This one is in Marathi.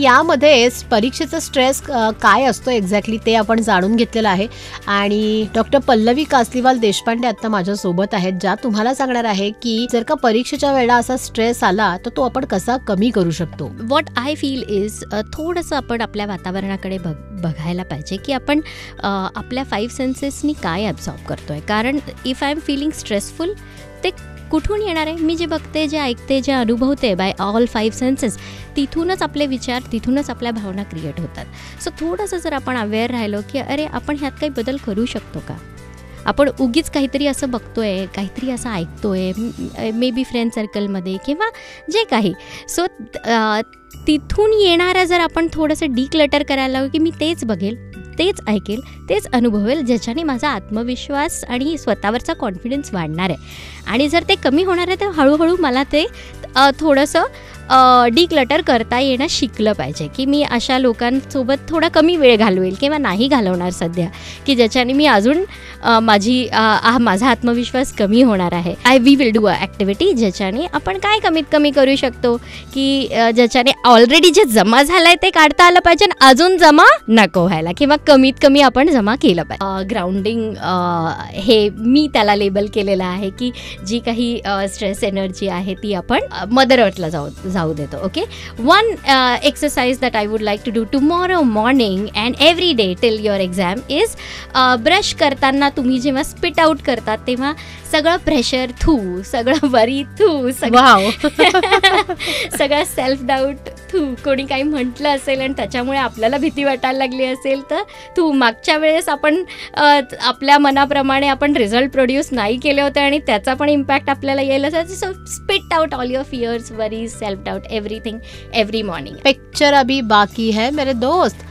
यामध्ये परीक्षेचा स्ट्रेस काय असतो एक्झॅक्टली ते आपण जाणून घेतलेलं आहे. आणि डॉक्टर पल्लवी कासलीवाल देशपांडे आता माझ्यासोबत आहेत, ज्या तुम्हाला सांगणार आहे की जर का परीक्षेच्या वेळेला असा स्ट्रेस आला तर तो आपण कसा कमी करू शकतो. व्हॉट आय फील इज थोडंसं आपण आपल्या वातावरणाकडे बघायला पाहिजे की आपण आपल्या 5 सेन्सेसनी काय ॲब्झॉर्ब करतोय. कारण if I am feeling stressful ते कुठून येणार आहे, मी जे बघते, जे ऐकते, जे अनुभवते बाय ऑल 5 सेन्सेस, तिथूनच आपले विचार, तिथूनच आपल्या भावना क्रिएट होतात. सो थोडंसं जर आपण अवेअर राहिलो की अरे आपण ह्यात काही बदल करू शकतो का, आपण उगीच काहीतरी असं बघतोय, काहीतरी असं ऐकतोय, मे बी फ्रेंड सर्कलमध्ये किंवा जे काही. सो तिथून येणाऱ्या जर आपण थोडंसं डिक्लटर करायला लागलो की मी तेच बघेल, तेच ऐकेल, तेच अनुभवेल, ज्याच्याने माझा आत्मविश्वास आणि स्वतःवरचा कॉन्फिडन्स वाढणार आहे. आणि जर ते कमी होणार आहे तर हळूहळू मला ते थोडंसं डिक्लटर करता येणं शिकलं पाहिजे की मी अशा लोकांसोबत थोडा कमी वेळ घालवेल किंवा नाही घालवणार सध्या, की ज्याच्याने मी अजून माझा आत्मविश्वास कमी होणार आहे. We will do a activity ज्याच्याने आपण काय कमीत कमी करू शकतो की ज्याच्याने ऑलरेडी जे जमा झालं आहे ते काढता आलं पाहिजे आणि अजून जमा नको व्हायला किंवा कमीत कमी आपण जमा केलं पाहिजे. ग्राउंडिंग हे मी त्याला लेबल केलेलं आहे की जी काही स्ट्रेस एनर्जी आहे ती आपण मदर अर्थला जाऊ देतो. Okay, one exercise that I would like to do tomorrow morning and every day till your exam is brush करताना तुम्ही जेव्हा स्पिट आउट करतात तेव्हा सगळं प्रेशर सगळं वरी सगळं सेल्फ डाऊट कोणी काही म्हटलं असेल आणि त्याच्यामुळे आपल्याला भीती वाटायला लागली असेल तर मागच्या वेळेस आपण आपल्या मनाप्रमाणे आपण रिझल्ट प्रोड्यूस नाही केले होते आणि त्याचा पण इम्पॅक्ट आपल्याला येईल असेल. So spit out all your fears, worries, self doubt, everything every morning. Picture अभी बाकी है मेरे दोस्त.